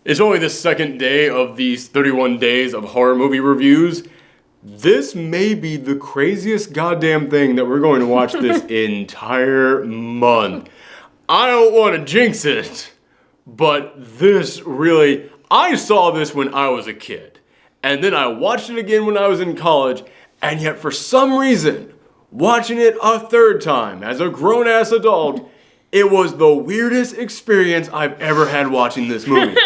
It's only the second day of these 31 days of horror movie reviews. This may be the craziest goddamn thing that we're going to watch this entire month. I don't want to jinx it, but this really... I saw this when I was a kid, and then I watched it again when I was in college, and yet for some reason, watching it a third time as a grown-ass adult, it was the weirdest experience I've ever had watching this movie.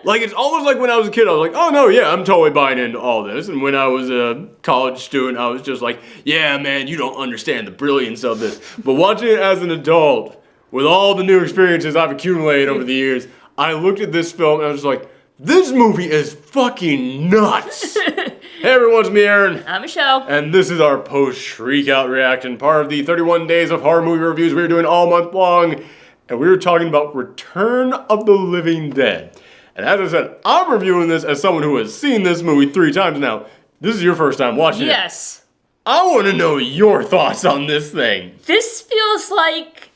Like, it's almost like when I was a kid, I was like, oh no, yeah, I'm totally buying into all this. And when I was a college student, I was just like, yeah, man, you don't understand the brilliance of this. But watching it as an adult, with all the new experiences I've accumulated over the years, I looked at this film and I was just like, this movie is fucking nuts. Hey everyone, it's me, Aaron. I'm Michelle. And this is our post-Shriek Out reaction, part of the 31 days of horror movie reviews we're doing all month long. And we were talking about Return of the Living Dead. And as I said, I'm reviewing this as someone who has seen this movie 3 times now. This is your first time watching it. Yes. I want to know your thoughts on this thing. This feels like...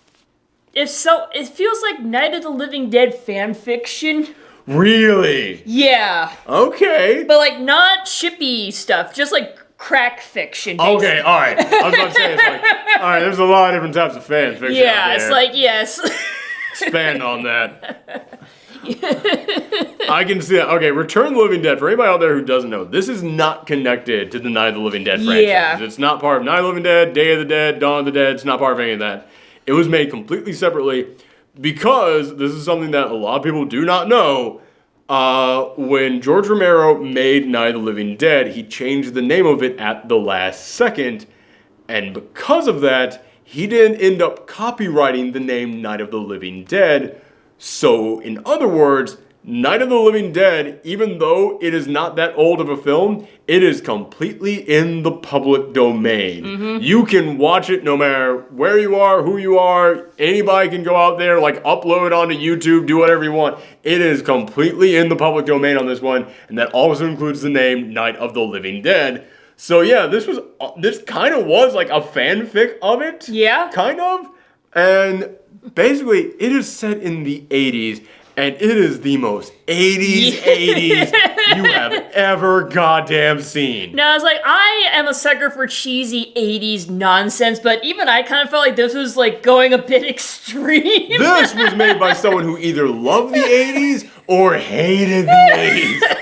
it feels like Night of the Living Dead fan fiction. Really? Yeah. Okay. But like not shippy stuff, just like crack fiction. Basically. Okay, alright. I was about to say, it's like, alright, there's a lot of different types of fan fiction out Yeah, there. it's like, yes. Expand on that. I can see that. Okay, Return of the Living Dead, for anybody out there who doesn't know, this is not connected to the Night of the Living Dead franchise. Yeah. It's not part of Night of the Living Dead, Day of the Dead, Dawn of the Dead. It's not part of any of that. It was made completely separately because this is something that a lot of people do not know. When George Romero made Night of the Living Dead, he changed the name of it at the last second. And because of that, he didn't end up copyrighting the name Night of the Living Dead. So, in other words, Night of the Living Dead, even though it is not that old of a film, it is completely in the public domain. Mm-hmm. You can watch it no matter where you are, who you are. Anybody can go out there, like upload onto YouTube, do whatever you want. It is completely in the public domain on this one, and that also includes the name Night of the Living Dead. So yeah, this kind of was like a fanfic of it. Yeah. Kind of. And basically, it is set in the 80s, and it is the most 80s you have ever goddamn seen. No, I was like, I am a sucker for cheesy 80s nonsense, but even I kind of felt like this was like going a bit extreme. This was made by someone who either loved the 80s or hated the 80s.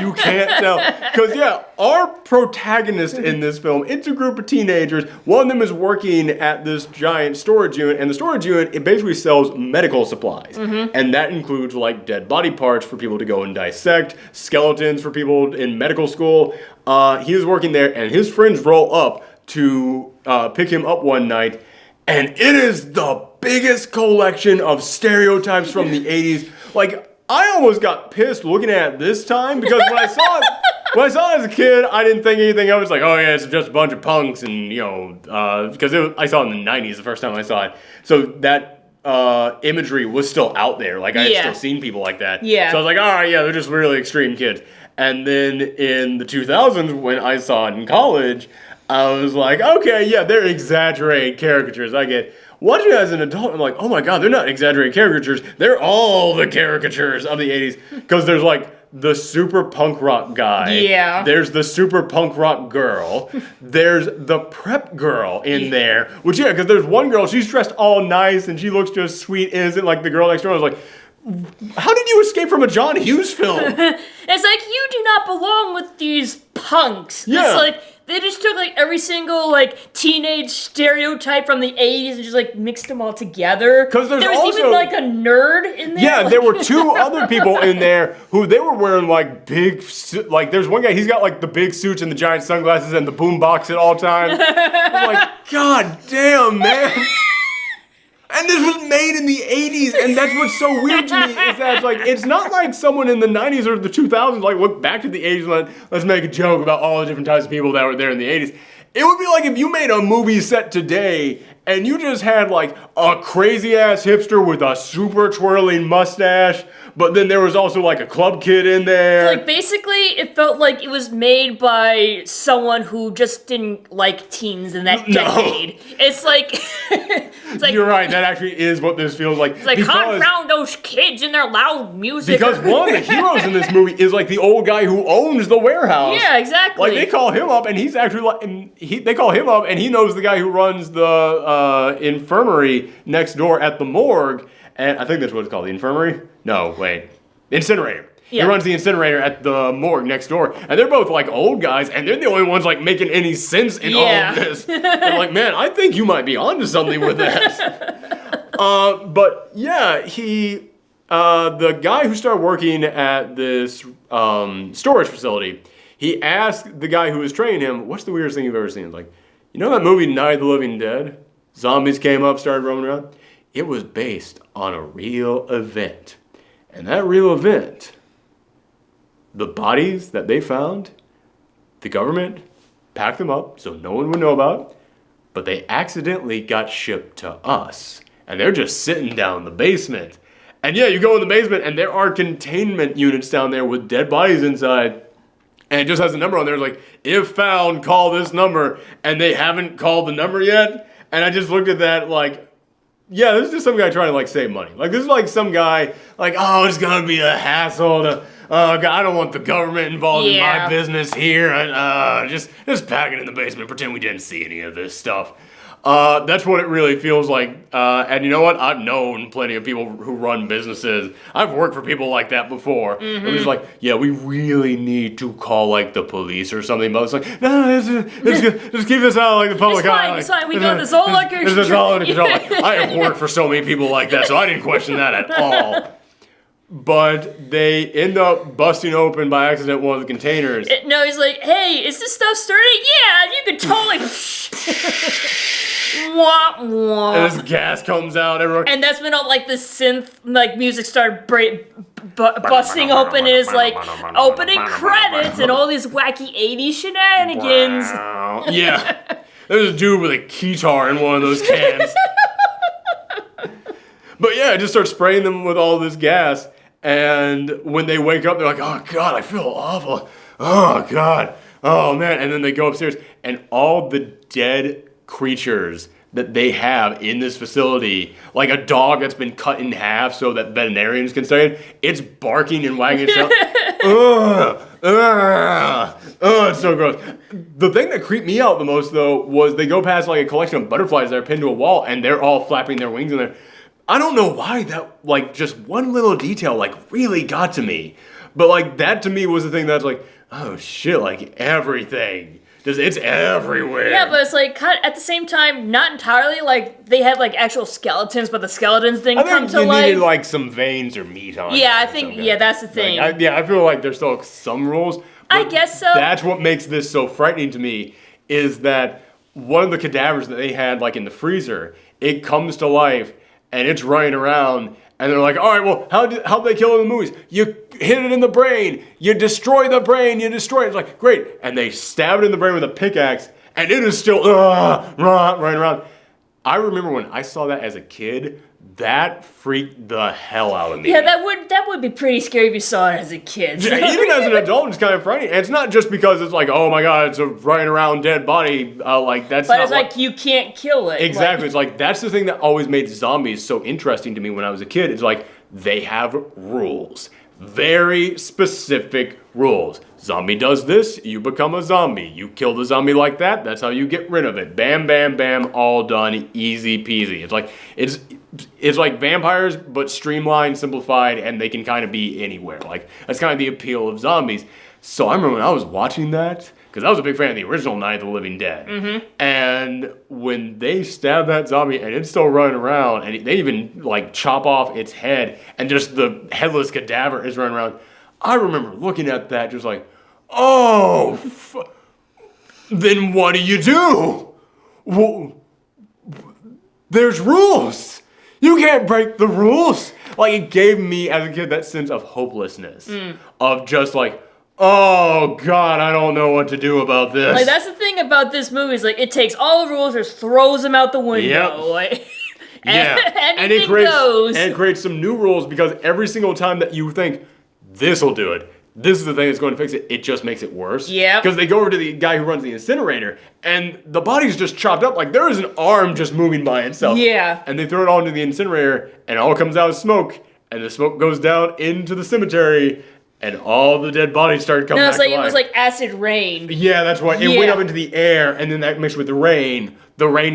You can't tell. Because, yeah, our protagonist in this film, it's a group of teenagers. One of them is working at this giant storage unit, and the storage unit, it basically sells medical supplies. Mm-hmm. And that includes, like, dead body parts for people to go and dissect, skeletons for people in medical school. He was working there, and his friends roll up to pick him up one night, and it is the biggest collection of stereotypes from the 80s. Like, I almost got pissed looking at it this time because when I saw it as a kid, I didn't think anything of it. It's like, oh yeah, it's just a bunch of punks, and you know, because I saw it in the 90s the first time I saw it. So that imagery was still out there. Like I had still seen people like that. Yeah. So I was like, all right, yeah, they're just really extreme kids. And then in the 2000s, when I saw it in college, I was like, okay, yeah, they're exaggerated caricatures. I get. Watching it as an adult, I'm like, oh my god, they're not exaggerated caricatures. They're all the caricatures of the 80s. Because there's like the super punk rock guy. Yeah. There's the super punk rock girl. There's the prep girl in there. Which, yeah, because there's one girl, she's dressed all nice and she looks just sweet, innocent, like the girl next door. I was like, how did you escape from a John Hughes film? It's like, you do not belong with these punks. Yeah. It's like, they just took like every single like teenage stereotype from the 80s and just like mixed them all together. Because there was also, even like a nerd in there. Yeah, like, there were 2 other people in there who they were wearing like big, like there's one guy, he's got like the big suits and the giant sunglasses and the boombox at all times. I'm like, god damn, man. And this was made in the 80s, and that's what's so weird to me, is that it's like, it's not like someone in the 90s or the 2000s, like, look back to the 80s and like, let's make a joke about all the different types of people that were there in the 80s. It would be like if you made a movie set today, and you just had, like, a crazy-ass hipster with a super twirling mustache, But then there was also like a club kid in there. Like basically, it felt like it was made by someone who just didn't like teens in that decade. It's like, You're right. That actually is what this feels like. It's like confound those kids and their loud music. Because one of the heroes in this movie is like the old guy who owns the warehouse. Yeah, exactly. Like they call him up, and he's actually like, they call him up, and he knows the guy who runs the infirmary next door at the morgue. And I think that's what it's called, the infirmary? No, wait. Incinerator. Yeah. He runs the incinerator at the morgue next door. And they're both like old guys, and they're the only ones like making any sense in all of this. They're like, man, I think you might be onto something with this. But yeah, the guy who started working at this storage facility, he asked the guy who was training him, what's the weirdest thing you've ever seen? Like, you know that movie Night of the Living Dead? Zombies came up, started roaming around. It was based on a real event. And that real event, the bodies that they found, the government packed them up so no one would know about, but they accidentally got shipped to us. And they're just sitting down in the basement. And yeah, you go in the basement and there are containment units down there with dead bodies inside. And it just has a number on there. It's like, if found, call this number. And they haven't called the number yet. And I just looked at that like, yeah, this is just some guy trying to like save money. Like this is like some guy like, oh, it's gonna be a hassle to, I don't want the government involved in my business here. And just pack it in the basement, pretend we didn't see any of this stuff. That's what it really feels like. And you know what? I've known plenty of people who run businesses. I've worked for people like that before. Mm-hmm. It was like, yeah, we really need to call like the police or something. But it's like, no, just keep this out like the public eye. It's fine. We got this all under control. This is all under control. Like, I have worked for so many people like that, so I didn't question that at all. But they end up busting open by accident one of the containers. No, he's like, hey, is this stuff sturdy? Yeah, you could totally... Wah, wah. And this gas comes out everywhere. And that's when all like the synth like music started busting open, and it's like opening credits and all these wacky 80s shenanigans. Wow. Yeah. There's a dude with a guitar in one of those cans. But yeah, it just starts spraying them with all this gas. And when they wake up, they're like, oh God, I feel awful. Oh God. Oh man. And then they go upstairs, and all the dead creatures that they have in this facility, like a dog that's been cut in half so that veterinarians can study it, it's barking and wagging its tail. It's so gross. The thing that creeped me out the most, though, was they go past like a collection of butterflies that are pinned to a wall, and they're all flapping their wings in there. I don't know why that, like, just one little detail, like, really got to me. But, like, that to me was the thing that's like, oh shit, like, everything. It's everywhere. Yeah, but it's like, at the same time, not entirely. Like, they had, like, actual skeletons, but the skeletons didn't come to life. I think you needed, like, some veins or meat on it. Yeah, I think, that's the thing. Like, I feel like there's still some rules. I guess so. That's what makes this so frightening to me, is that one of the cadavers that they had, like, in the freezer, it comes to life, and it's running around, and they're like, all right, well, how'd they kill it in the movies? You hit it in the brain. You destroy the brain. You destroy it. It's like, great. And they stab it in the brain with a pickaxe, and it is still running around. I remember when I saw that as a kid, that freaked the hell out of me. Yeah, that would be pretty scary if you saw it as a kid. Yeah, even as an adult, it's kind of frightening. And it's not just because it's like, oh my God, it's a running around dead body. Like that's. But it's like you can't kill it. Exactly. It's like that's the thing that always made zombies so interesting to me when I was a kid. It's like they have rules, very specific rules. Zombie does this, you become a zombie. You kill the zombie like that, that's how you get rid of it. Bam, bam, bam, all done, easy peasy. It's like vampires, but streamlined, simplified, and they can kind of be anywhere. Like, that's kind of the appeal of zombies. So I remember when I was watching that, because I was a big fan of the original Night of the Living Dead. Mm-hmm. And when they stab that zombie and it's still running around, and they even like chop off its head, and just the headless cadaver is running around, I remember looking at that just like, oh, then what do? Well, there's rules. You can't break the rules. Like, it gave me, as a kid, that sense of hopelessness. Of just like, oh, God, I don't know what to do about this. Like, that's the thing about this movie is, like, it takes all the rules, just throws them out the window. Yep. Like, Yeah, Anything goes. And it creates some new rules because every single time that you think this will do it, this is the thing that's going to fix it, it just makes it worse. Yeah. Because they go over to the guy who runs the incinerator, and the body's just chopped up. Like, there is an arm just moving by itself. Yeah. And they throw it all into the incinerator, and it all comes out as smoke, and the smoke goes down into the cemetery, and all the dead bodies start coming back to life. It was like acid rain. Yeah, that's why. It went up into the air, and then that mixed with the rain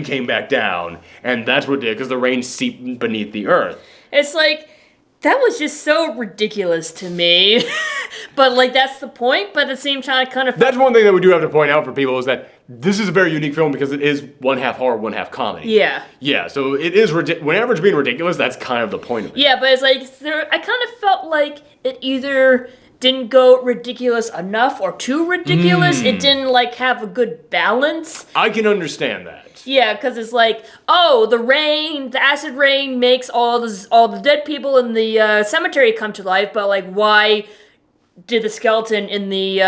came back down. And that's what it did, because the rain seeped beneath the earth. It's like, that was just so ridiculous to me. But, like, that's the point. But at the same time, I kind of... That's one thing that we do have to point out for people is that this is a very unique film because it is one half horror, one half comedy. Yeah. Yeah, so it is... Whenever it's being ridiculous, that's kind of the point of it. Yeah, but it's like, I kind of felt like it either didn't go ridiculous enough or too ridiculous. It didn't, like, have a good balance. I can understand that. Yeah, because it's like, oh, the acid rain makes all the dead people in the cemetery come to life, but, like, why did the skeleton in the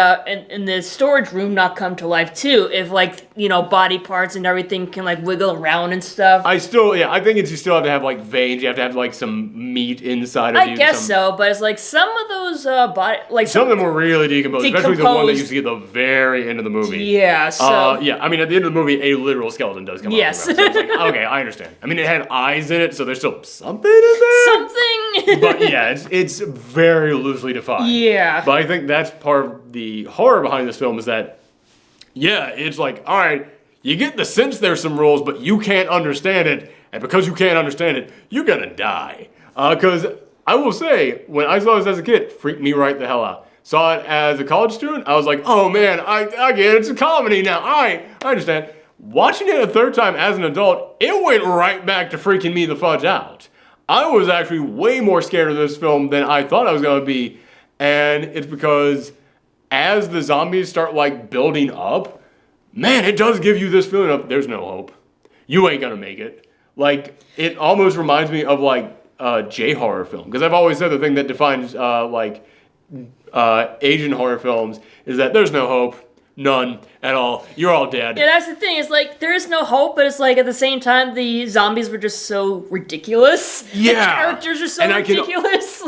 in the storage room not come to life too? If, like, you know, body parts and everything can, like, wiggle around and stuff. I think you still have to have, like, veins. You have to have, like, some meat inside of you. I guess so, but it's like some of those some of them were really decomposed, especially the one that you see at the very end of the movie. Yeah, so... yeah, I mean, at the end of the movie, a literal skeleton does come out. Yes. So it's like, okay, I understand. I mean, it had eyes in it, so there's still something in there. Something! But yeah, it's very loosely defined. Yeah. But I think that's part of the horror behind this film is that, yeah, it's like, all right, you get the sense there's some rules, but you can't understand it, and because you can't understand it, you're gonna die. Because I will say, when I saw this as a kid, it freaked me right the hell out. Saw it as a college student, I was like, oh man, I get it, it's a comedy now, all right, I understand. Watching it a third time as an adult, it went right back to freaking me the fudge out. I was actually way more scared of this film than I thought I was gonna be, and it's because as the zombies start, like, building up, man, it does give you this feeling of there's no hope. You ain't gonna make it. Like, it almost reminds me of, like, J-horror film. Because I've always said the thing that defines, Asian horror films is that there's no hope. None at all. You're all dead. Yeah, that's the thing. It's like, there is no hope, but it's like, at the same time, the zombies were just so ridiculous. Yeah. The characters are so ridiculous.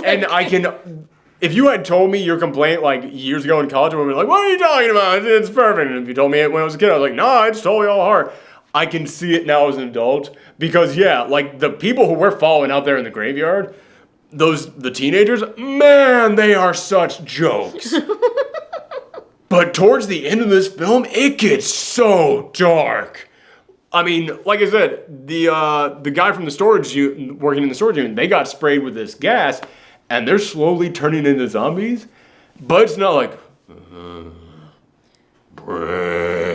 If you had told me your complaint, like, years ago in college, I would be like, what are you talking about? It's perfect. And if you told me it when I was a kid, I was like, no, it's totally all horror. I can see it now as an adult because, yeah, like, the people who we're following out there in the graveyard, the teenagers, man, they are such jokes. But towards the end of this film, it gets so dark. I mean, like I said, the guy from the storage unit, working in the storage unit, they got sprayed with this gas, and they're slowly turning into zombies. But it's not like,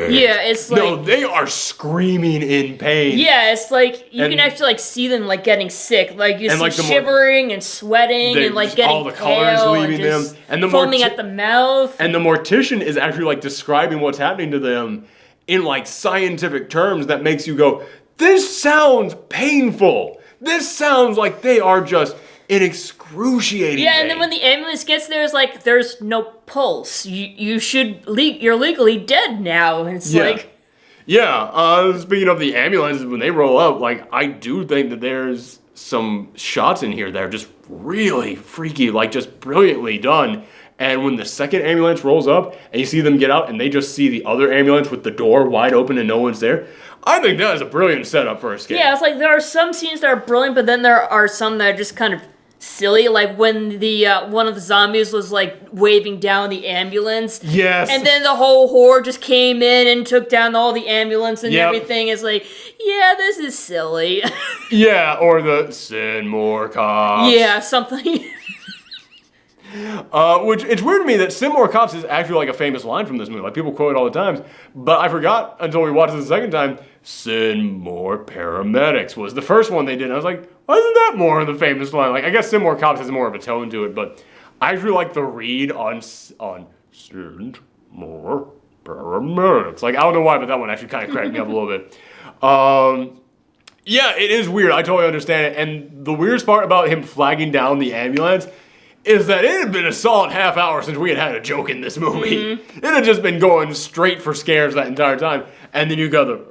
yeah, it's like... No, they are screaming in pain. Yeah, it's like, you can actually, like, see them, like, getting sick. Like, you see like shivering and sweating and, like, getting all the colors leaving them. And the foaming at the mouth. And the mortician is actually, like, describing what's happening to them in, like, scientific terms that makes you go, this sounds painful. This sounds like they are just in excruciating Yeah, pain. and then when the ambulance gets there, it's like, there's no pulse. You're legally dead now. It's like... Yeah, speaking of the ambulances, when they roll up, like, I do think that there's some shots in here that are just really freaky, like, just brilliantly done. And when the second ambulance rolls up, and you see them get out, and they just see the other ambulance with the door wide open and no one's there, I think that is a brilliant setup for a scare. Yeah, it's like, there are some scenes that are brilliant, but then there are some that are just kind of silly, like when the one of the zombies was, like, waving down the ambulance. Yes. And then the whole horde just came in and took down all the ambulance and everything. It's like, yeah, this is silly. Yeah, or the send more cops. Yeah, something. Which, it's weird to me that send more cops is actually, like, a famous line from this movie. Like, people quote it all the time. But I forgot until we watched it the second time, send more paramedics was the first one they did. And I was like, why isn't that more of the famous line? Like, I guess send more cops has more of a tone to it, but I actually like the read on send more paramedics. Like, I don't know why, but that one actually kind of cracked me up a little bit. Yeah, it is weird. I totally understand it. And the weirdest part about him flagging down the ambulance is that it had been a solid half hour since we had a joke in this movie. Mm-hmm. It had just been going straight for scares that entire time. And then you go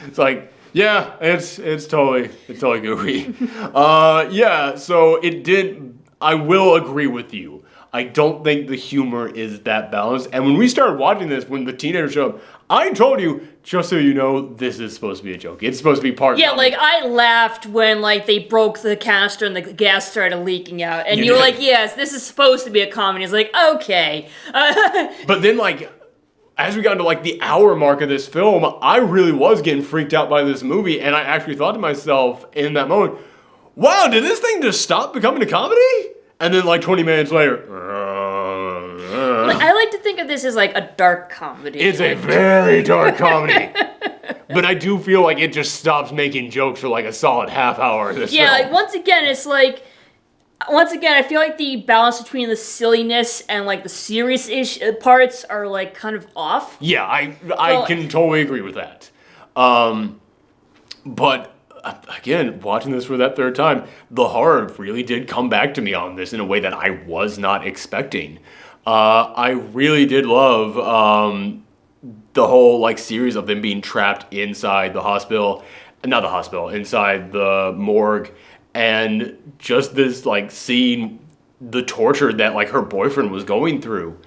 it's like, Yeah, it's totally goofy. Yeah, so it did. I will agree with you. I don't think the humor is that balanced. And when we started watching this, when the teenagers showed up, I told you, just so you know, this is supposed to be a joke. It's supposed to be part. Yeah, like I laughed when like they broke the canister and the gas started leaking out, and You you were did. like, "Yes, this is supposed to be a comedy." It's like, okay. But then, like, as we got into like the hour mark of this film, I really was getting freaked out by this movie, and I actually thought to myself in that moment, "Wow, did this thing just stop becoming a comedy?" And then, like 20 minutes later, Like, I like to think of this as like a dark comedy. it's a very dark comedy. But I do feel like it just stops making jokes for like a solid half hour. This Yeah, film. like once again, it's like I feel like the balance between the silliness and like the serious-ish parts are like kind of off. Yeah, I can totally agree with that. But again, watching this for that third time, the horror really did come back to me on this in a way that I was not expecting. I really did love the whole like series of them being trapped inside the hospital, not the hospital, inside the morgue, and just this like seeing the torture that like her boyfriend was going through.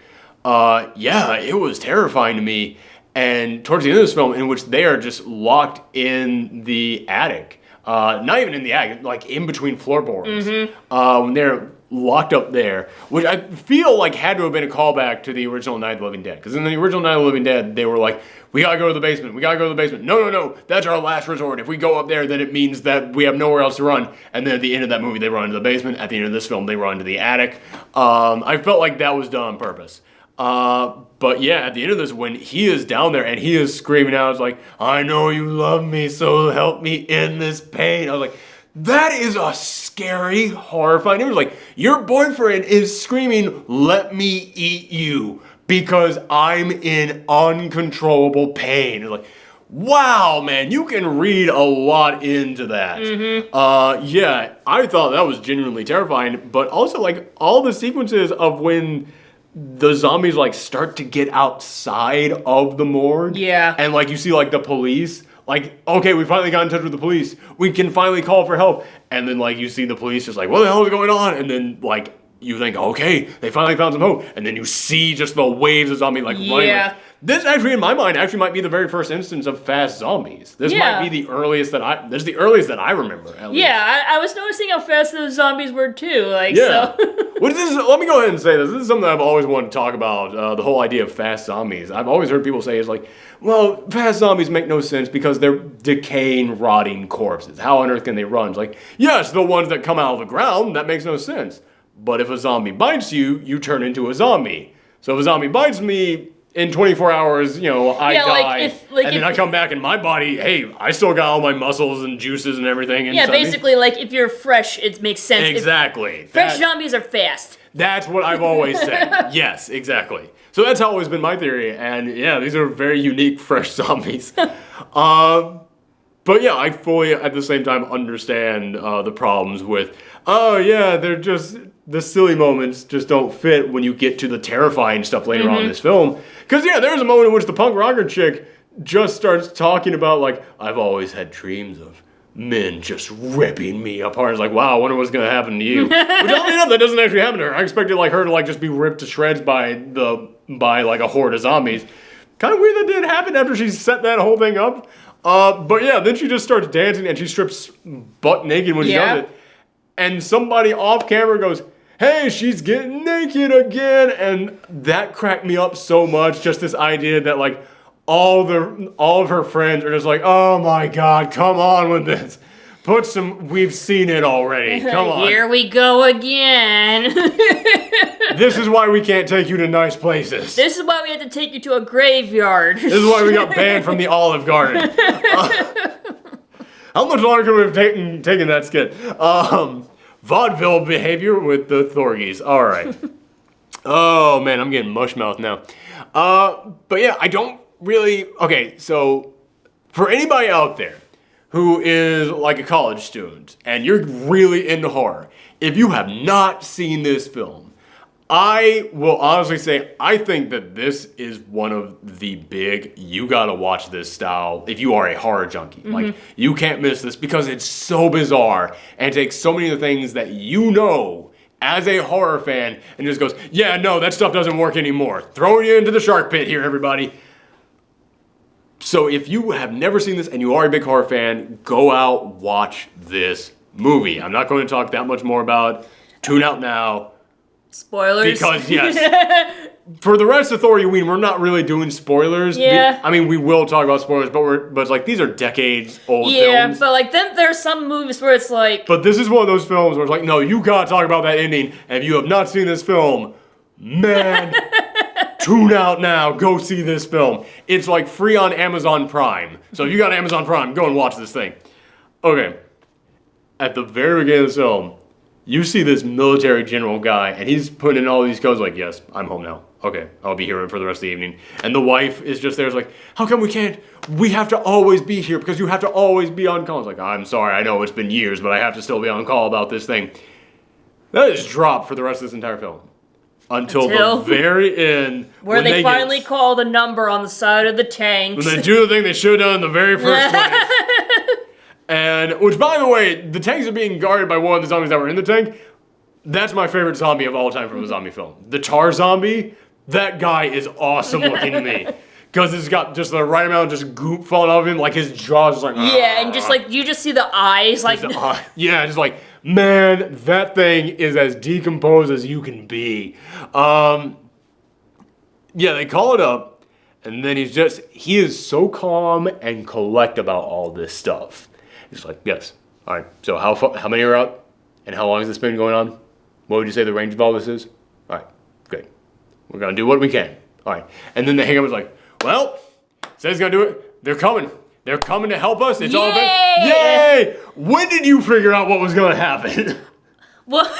Yeah, it was terrifying to me. And towards the end of this film, in which they are just locked in the attic, not even in the attic, like in between floorboards, when they're locked up there, which I feel like had to have been a callback to the original Night of the Living Dead. Because in the original Night of the Living Dead, they were like, we gotta go to the basement, we gotta go to the basement. No, that's our last resort. If we go up there, then it means that we have nowhere else to run. And then at the end of that movie, they run into the basement. At the end of this film, they run into the attic. I felt like that was done on purpose. But yeah, at the end of this, when he is down there and he is screaming out, it's like, I know you love me, so help me in this pain. I was like, that is a scary, horrifying. It was like, your boyfriend is screaming, let me eat you, because I'm in uncontrollable pain. It's like, wow, man, you can read a lot into that. Yeah, I thought that was genuinely terrifying, but also like all the sequences of when the zombies like start to get outside of the morgue. Yeah. And like you see like the police, like, okay, we finally got in touch with the police. We can finally call for help. And then like you see the police just like, what the hell is going on? And then like you think, okay, they finally found some hope. And then you see just the waves of zombies like running. Yeah. This actually, in my mind, actually might be the very first instance of fast zombies. This might be the earliest that this is the earliest that I remember, at least. Yeah, I was noticing how fast those zombies were too. Like, Yeah. so. Let me go ahead and say this. This is something that I've always wanted to talk about, the whole idea of fast zombies. I've always heard people say it's like, well, fast zombies make no sense because they're decaying, rotting corpses. How on earth can they run? It's like, yes, the ones that come out of the ground, that makes no sense. But if a zombie bites you, you turn into a zombie. So if a zombie bites me, in 24 hours, I die, and then I come back and my body, hey, I still got all my muscles and juices and everything. Yeah, basically, like, if you're fresh, it makes sense. Exactly. Fresh zombies are fast. That's what I've always said. Yes, exactly. So that's always been my theory, and yeah, these are very unique fresh zombies. But yeah, I fully, at the same time, understand the problems with, they're just, the silly moments just don't fit when you get to the terrifying stuff later on in this film. Because yeah, there's a moment in which the punk rocker chick just starts talking about like, I've always had dreams of men just ripping me apart. It's like, wow, I wonder what's going to happen to you. Which oddly enough, that doesn't actually happen to her. I expected like her to like just be ripped to shreds by like a horde of zombies. Kind of weird that didn't happen after she set that whole thing up. But yeah, then she just starts dancing and she strips butt naked when she does it. And somebody off camera goes, hey, she's getting naked again. And that cracked me up so much. Just this idea that like all of her friends are just like, oh my God, come on with this. We've seen it already. Come on. Here we go again. This is why we can't take you to nice places. This is why we have to take you to a graveyard. This is why we got banned from the Olive Garden. How much longer could we have taken that skit? Vaudeville behavior with the Thorgies. All right. Oh, man, I'm getting mush mouth now. But yeah, I don't really... Okay, so for anybody out there who is like a college student and you're really into horror, if you have not seen this film, I will honestly say, I think that this is one of the big, you gotta watch this style if you are a horror junkie. Like, you can't miss this because it's so bizarre and takes so many of the things that you know as a horror fan and just goes, yeah, no, that stuff doesn't work anymore. Throwing you into the shark pit here, everybody. So if you have never seen this and you are a big horror fan, go out, watch this movie. I'm not going to talk that much more about it. Tune out now. Spoilers. Because, yes, for the rest of Thorgiween, we're not really doing spoilers. Yeah. I mean, we will talk about spoilers, but it's like, these are decades old Yeah, films. but like then there's some movies where it's like... But this is one of those films where it's like, no, you gotta talk about that ending, and if you have not seen this film, man, tune out now, go see this film. It's like free on Amazon Prime. So if you got Amazon Prime, go and watch this thing. Okay, at the very beginning of this film, you see this military general guy, and he's putting in all these codes like, yes, I'm home now. Okay, I'll be here for the rest of the evening. And the wife is just there, it's like, how come we can't? We have to always be here because you have to always be on call. It's like, I'm sorry, I know it's been years, but I have to still be on call about this thing. That is dropped for the rest of this entire film. Until the very end. Where they finally call the number on the side of the tanks. When they do the thing they should have done in the very first place. And, which by the way, the tanks are being guarded by one of the zombies that were in the tank. That's my favorite zombie of all time from a zombie film. The tar zombie, that guy is awesome looking to me. Because it's got just the right amount of just goop falling off him, like his jaw's just like... Yeah, and just like, you just see the eyes, like... Yeah, just like, man, that thing is as decomposed as you can be. Yeah, they call it up, and then he is so calm and collect about all this stuff. He's like, yes, all right, so how many are out, and how long has this been going on? What would you say the range of all this is? All right, good. We're gonna do what we can. All right, and then the hang up was like, well, says he's gonna do it. They're coming. They're coming to help us. It's all been... Yay! When did you figure out what was gonna happen? Well,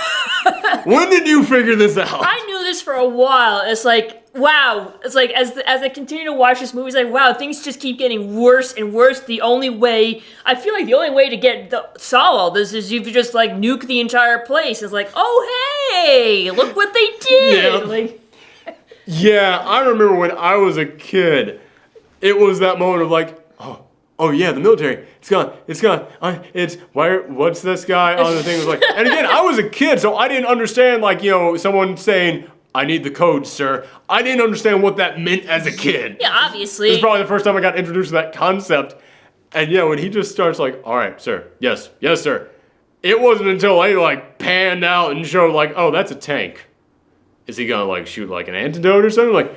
when did you figure this out? I knew this for a while. It's like, wow. It's like, as I continue to watch this movie, it's like, wow, things just keep getting worse and worse. I feel like the only way to solve all this is if you just, like, nuke the entire place. It's like, oh, hey, look what they did. Yeah. Like, yeah, I remember when I was a kid, it was that moment of like, oh yeah, the military, it's gone, what's this guy on the thing? It was like, and again, I was a kid, so I didn't understand, like, someone saying, I need the code, sir. I didn't understand what that meant as a kid. Yeah, obviously. This is probably the first time I got introduced to that concept. And yeah, when he just starts like, all right, sir, yes, sir. It wasn't until they like panned out and showed like, oh, that's a tank. Is he gonna like shoot like an antidote or something? Like,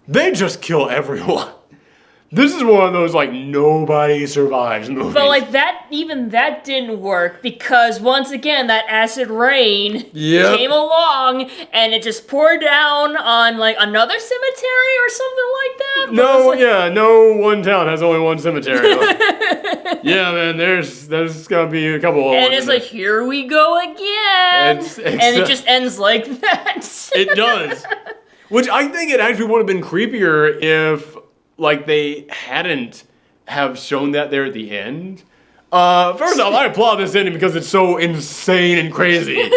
they just kill everyone. This is one of those like nobody survives movies. But like that didn't work because once again that acid rain came along and it just poured down on like another cemetery or something like that. No one town has only one cemetery. Yeah, man, there's gonna be a couple. And it's like, here we go again, and it just ends like that. It does. Which I think it actually would have been creepier if, like, they hadn't have shown that there at the end. First off, I applaud this ending because it's so insane and crazy.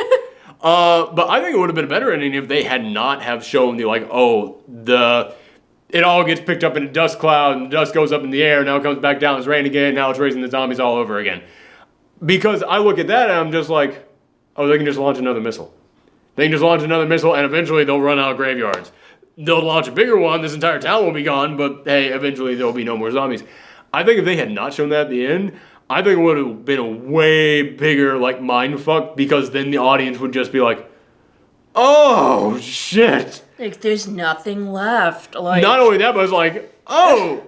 But I think it would have been a better ending if they had not have shown the, like, it all gets picked up in a dust cloud and the dust goes up in the air, now it comes back down, it's raining again, now it's raising the zombies all over again. Because I look at that and I'm just like, oh, they can just launch another missile. They can just launch another missile and eventually they'll run out of graveyards. They'll launch a bigger one, this entire town will be gone, but hey, eventually there'll be no more zombies. I think if they had not shown that at the end, I think it would have been a way bigger, like, mindfuck, because then the audience would just be like, oh, shit. Like, there's nothing left. Like, not only that, but it's like, oh,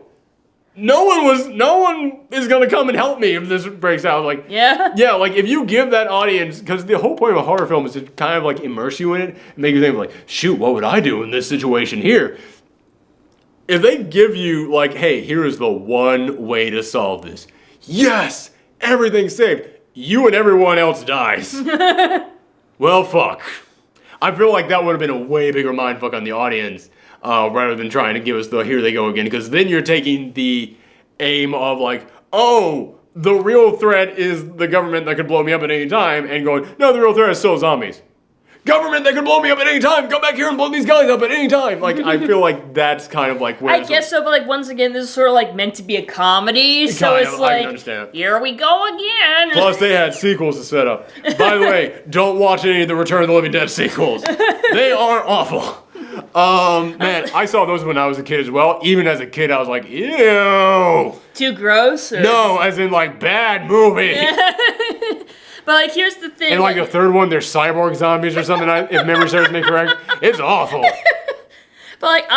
no one is gonna come and help me if this breaks out. Like, yeah, like if you give that audience, because the whole point of a horror film is to kind of like immerse you in it and make you think like, shoot, what would I do in this situation here? If they give you like, hey, here is the one way to solve this. Yes, everything's saved. You and everyone else dies. Well, fuck. I feel like that would have been a way bigger mindfuck on the audience. Rather than trying to give us the here they go again, because then you're taking the aim of like, oh, the real threat is the government that could blow me up at any time, and going, no, the real threat is still zombies. Government that could blow me up at any time, come back here and blow these guys up at any time. Like, I feel like that's kind of like where I guess so, but like once again, this is sort of like meant to be a comedy, so it's like, I can understand. Here we go again. Plus, they had sequels to set up. By the way, don't watch any of the Return of the Living Dead sequels. They are awful. Man, I saw those when I was a kid as well. Even as a kid, I was like, ew. Too gross? Or... No, as in like bad movie. But like, here's the thing. And like the third one, they're cyborg zombies or something. If memory serves me correct, it's awful. But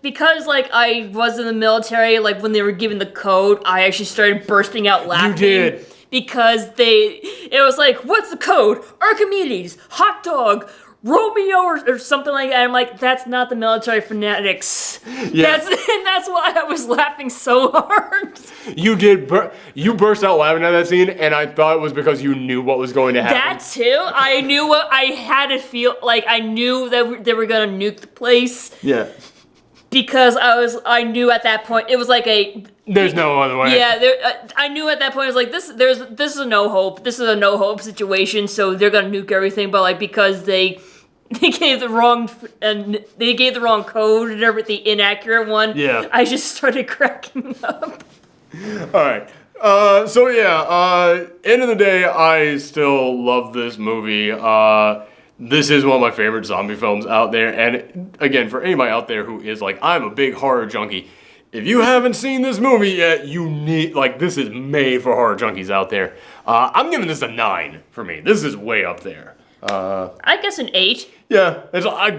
because I was in the military, like when they were giving the code, I actually started bursting out laughing. You did. Because it was like, what's the code? Archimedes, hot dog, Romeo, or something like that. I'm like, that's not the military phonetics. Yeah. That's why I was laughing so hard. You did. You burst out laughing at that scene, and I thought it was because you knew what was going to happen. That too. I knew what I had to feel like. I knew that they were gonna nuke the place. Yeah. Because I knew at that point it was like a. There's no other way. Yeah, I knew at that point it was like this is a no hope. This is a no hope situation. So they're gonna nuke everything, but like because they gave the wrong code and everything, the inaccurate one. Yeah. I just started cracking up. All right. So yeah. End of the day, I still love this movie. This is one of my favorite zombie films out there. And again, for anybody out there who is like, I'm a big horror junkie. If you haven't seen this movie yet, you need, like, this is made for horror junkies out there. I'm giving this a 9 for me. This is way up there. I guess an 8. Yeah,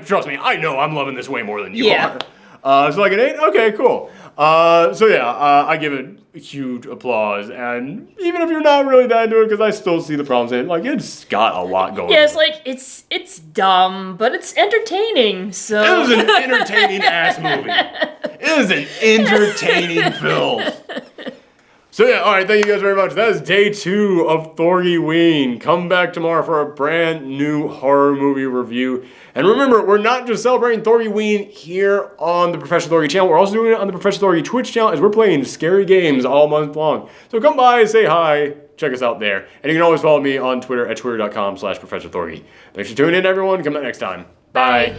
trust me, I know I'm loving this way more than you Yeah. are. So like an 8? Okay, cool. So yeah, I give it a huge applause, and even if you're not really that into it, because I still see the problems in it, like, it's got a lot going on. Yeah, it's like, it's dumb, but it's entertaining, so... It was an entertaining-ass movie. It is an entertaining film. So yeah, alright, thank you guys very much. That is day 2 of Thorgiween. Come back tomorrow for a brand new horror movie review. And remember, we're not just celebrating Thorgiween here on the Professional Thorgy channel, we're also doing it on the Professional Thorgy Twitch channel as we're playing scary games all month long. So come by, say hi, check us out there. And you can always follow me on Twitter at twitter.com/ProfessorThorgy. Thanks for tuning in, everyone. Come back next time. Bye.